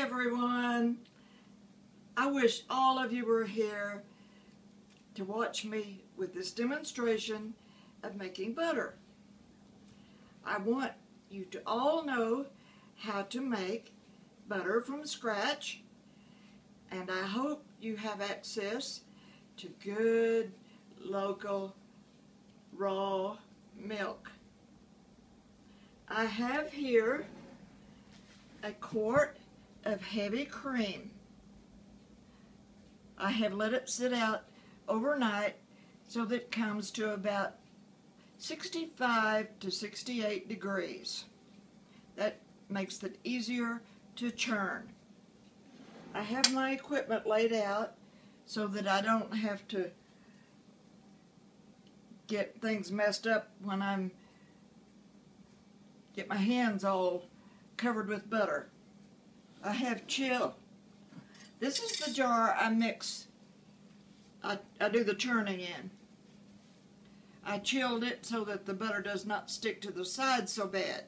everyone. I wish all of you were here to watch me with this demonstration of making butter. I want you to all know how to make butter from scratch, and I hope you have access to good local raw milk. I have here a quart of heavy cream. I have let it sit out overnight so that it comes to about 65 to 68 degrees. That makes it easier to churn. I have my equipment laid out so that I don't have to get things messed up when get my hands all covered with butter. I have chill. This is the jar I do the churning in. I chilled it so that the butter does not stick to the sides so bad.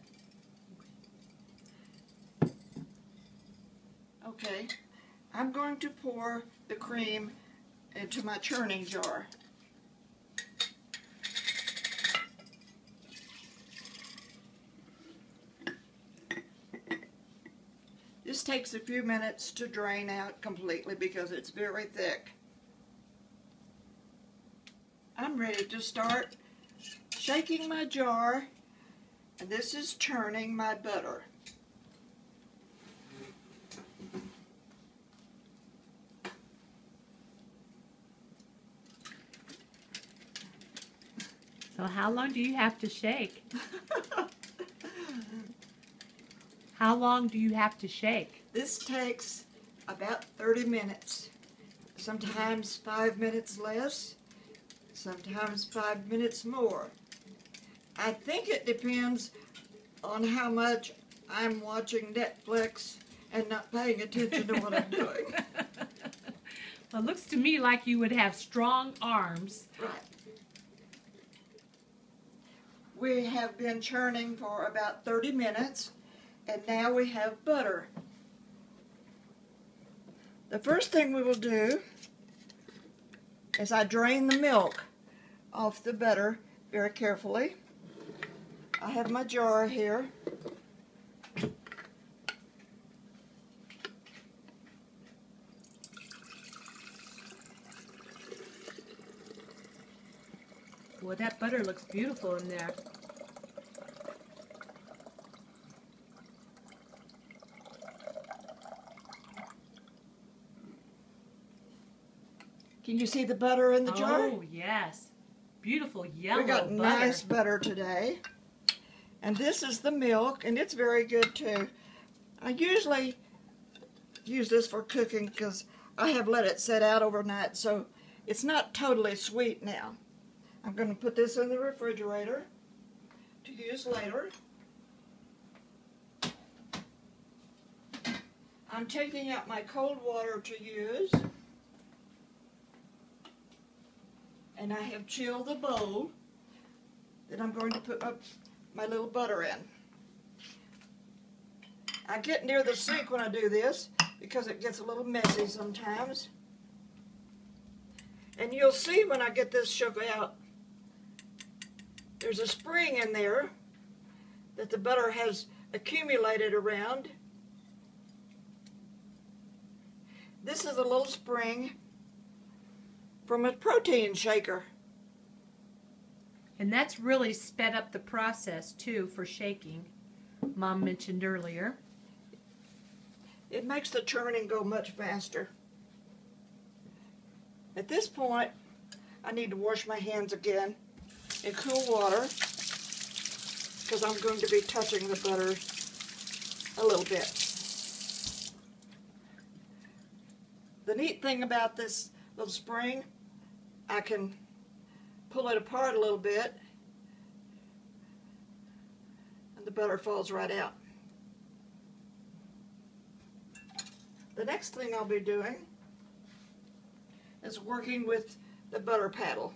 Okay, I'm going to pour the cream into my churning jar. This takes a few minutes to drain out completely because it's very thick. I'm ready to start shaking my jar, and this is churning my butter. So how long do you have to shake? How long do you have to shake? This takes about 30 minutes. Sometimes 5 minutes less, sometimes 5 minutes more. I think it depends on how much I'm watching Netflix and not paying attention to what I'm doing. Well, it looks to me like you would have strong arms. Right. We have been churning for about 30 minutes, and now we have butter. The first thing we will do is I drain the milk off the butter very carefully. I have my jar here. Well, that butter looks beautiful in there. Can you see the butter in the jar? Oh, yes. Beautiful yellow butter. We got butter. nice butter today. And this is the milk, and it's very good too. I usually use this for cooking because I have let it set out overnight, so it's not totally sweet now. I'm going to put this in the refrigerator to use later. I'm taking out my cold water to use. And I have chilled the bowl that I'm going to put my little butter in. I get near the sink when I do this because it gets a little messy sometimes. And you'll see when I get this shook out, there's a spring in there that the butter has accumulated around. This is a little spring from a protein shaker. And that's really sped up the process too for shaking, Mom mentioned earlier. It makes the churning go much faster. At this point, I need to wash my hands again in cool water because I'm going to be touching the butter a little bit. The neat thing about this little spring, I can pull it apart a little bit and the butter falls right out. The next thing I'll be doing is working with the butter paddle.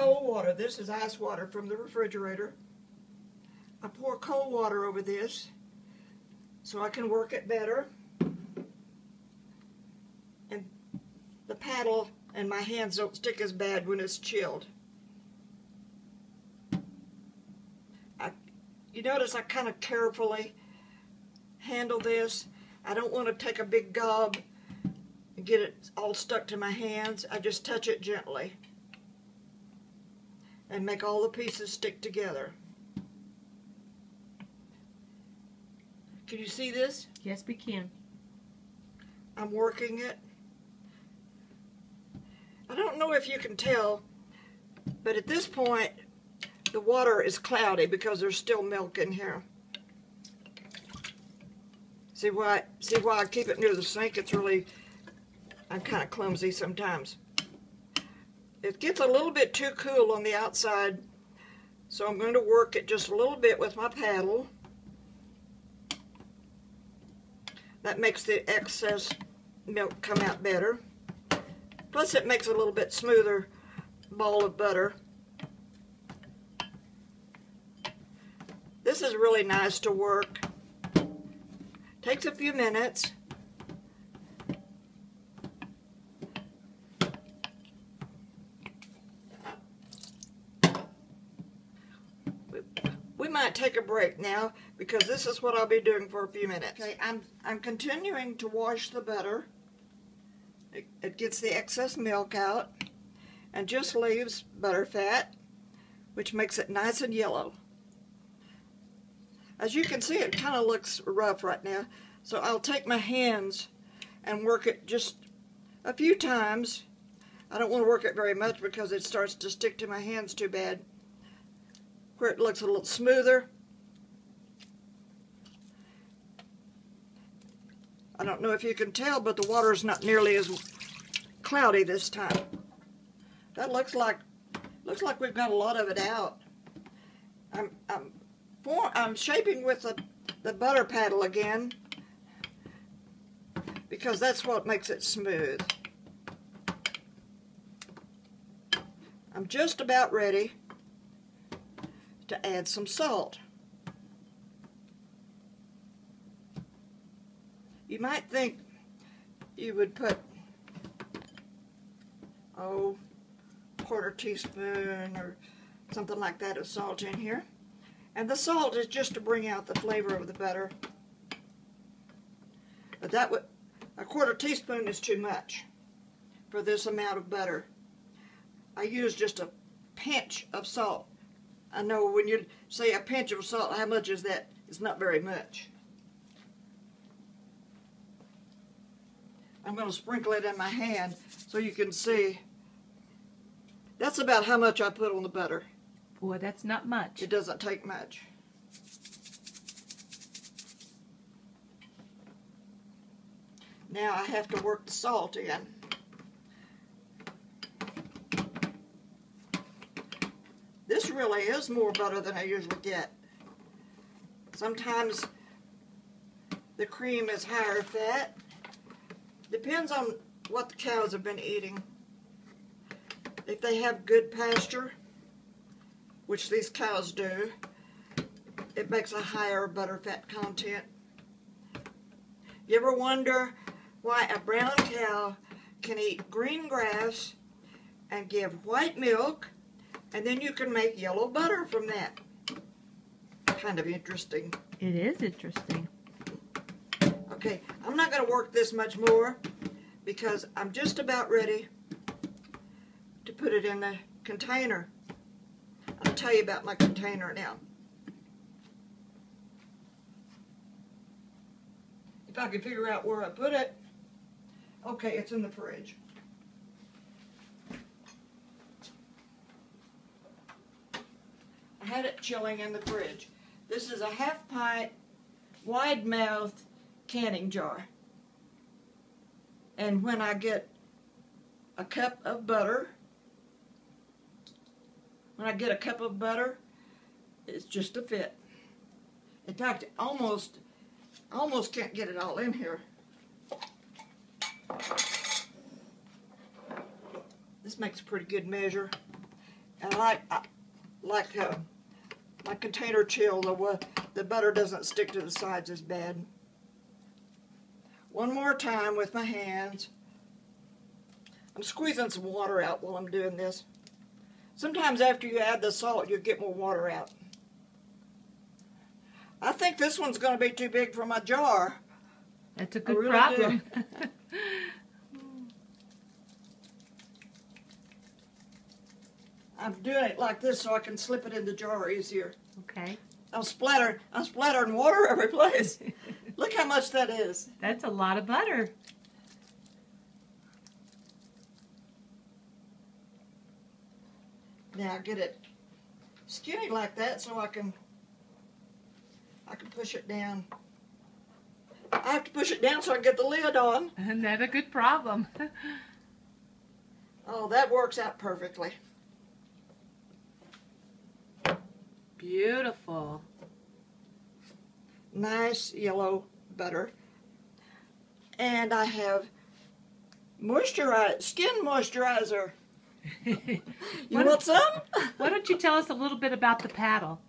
cold water. This is ice water from the refrigerator. I pour cold water over this so I can work it better. And the paddle and my hands don't stick as bad when it's chilled. You notice I kind of carefully handle this. I don't want to take a big gob and get it all stuck to my hands. I just touch it gently and make all the pieces stick together. Can you see this? Yes, we can. I'm working it. I don't know if you can tell, but at this point the water is cloudy because there's still milk in here. See why I keep it near the sink? It's really, I'm kind of clumsy sometimes. It gets a little bit too cool on the outside, so I'm going to work it just a little bit with my paddle. That makes the excess milk come out better. Plus it makes a little bit smoother ball of butter. This is really nice to work. Takes a few minutes. We might take a break now because this is what I'll be doing for a few minutes. Okay, I'm continuing to wash the butter. It gets the excess milk out and just leaves butter fat, which makes it nice and yellow. As you can see, it kind of looks rough right now, so I'll take my hands and work it just a few times. I don't want to work it very much because it starts to stick to my hands too bad. Where it looks a little smoother. I don't know if you can tell, but the water is not nearly as cloudy this time. That looks like we've got a lot of it out. I'm shaping with the butter paddle again because that's what makes it smooth. I'm just about ready to add some salt. You might think you would put, quarter teaspoon or something like that of salt in here. And the salt is just to bring out the flavor of the butter. But a quarter teaspoon is too much for this amount of butter. I use just a pinch of salt. I know when you say a pinch of salt, how much is that? It's not very much. I'm going to sprinkle it in my hand so you can see. That's about how much I put on the butter. Boy, that's not much. It doesn't take much. Now I have to work the salt in. This really is more butter than I usually get. Sometimes the cream is higher fat. Depends on what the cows have been eating. If they have good pasture, which these cows do, it makes a higher butter fat content. You ever wonder why a brown cow can eat green grass and give white milk, and then you can make yellow butter from that? Kind of interesting. It is interesting. Okay, I'm not going to work this much more because I'm just about ready to put it in the container. I'll tell you about my container now. If I can figure out where I put it. Okay, it's in the fridge. I had it chilling in the fridge. This is a half-pint, wide-mouthed canning jar. And when I get a cup of butter, it's just a fit. In fact, almost can't get it all in here. This makes a pretty good measure. And I like my container chill, the butter doesn't stick to the sides as bad. One more time with my hands. I'm squeezing some water out while I'm doing this. Sometimes after you add the salt, you get more water out. I think this one's going to be too big for my jar. That's a good really problem. I'm doing it like this so I can slip it in the jar easier. Okay. I'm splattering water every place. Look how much that is. That's a lot of butter. Now get it skinny like that so I can push it down. I have to push it down so I can get the lid on. Isn't that a good problem? Oh, that works out perfectly. Beautiful. Nice yellow butter. And I have skin moisturizer. You want some? Why don't you tell us a little bit about the paddle?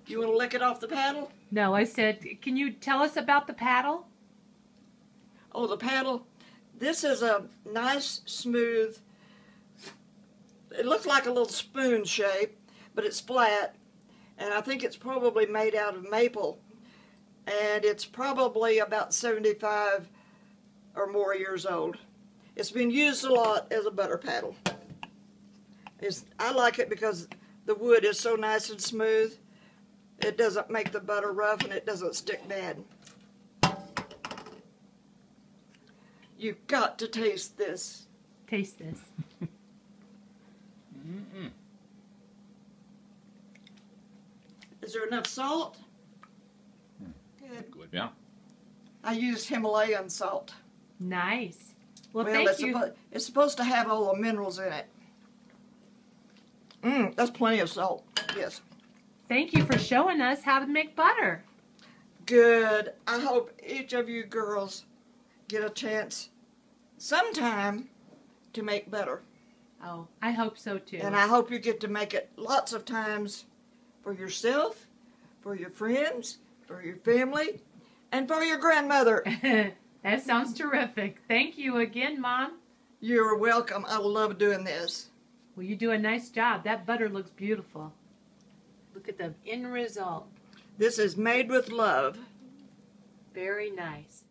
You want to lick it off the paddle? No, I said, can you tell us about the paddle? Oh, the paddle. This is a nice, smooth, it looks like a little spoon shape, but it's flat. And I think it's probably made out of maple. And it's probably about 75 or more years old. It's been used a lot as a butter paddle. I like it because the wood is so nice and smooth. It doesn't make the butter rough and it doesn't stick bad. You've got to taste this. Taste this. Mm-mm. Is there enough salt? Good. Good, yeah. I used Himalayan salt. Nice. Well, Well, thank you. It's supposed to have all the minerals in it. That's plenty of salt. Yes. Thank you for showing us how to make butter. Good. I hope each of you girls get a chance sometime to make butter. Oh, I hope so too. And I hope you get to make it lots of times for yourself, for your friends, for your family, and for your grandmother. That sounds terrific. Thank you again, Mom. You're welcome. I love doing this. Well, you do a nice job. That butter looks beautiful. Look at the end result. This is made with love. Very nice.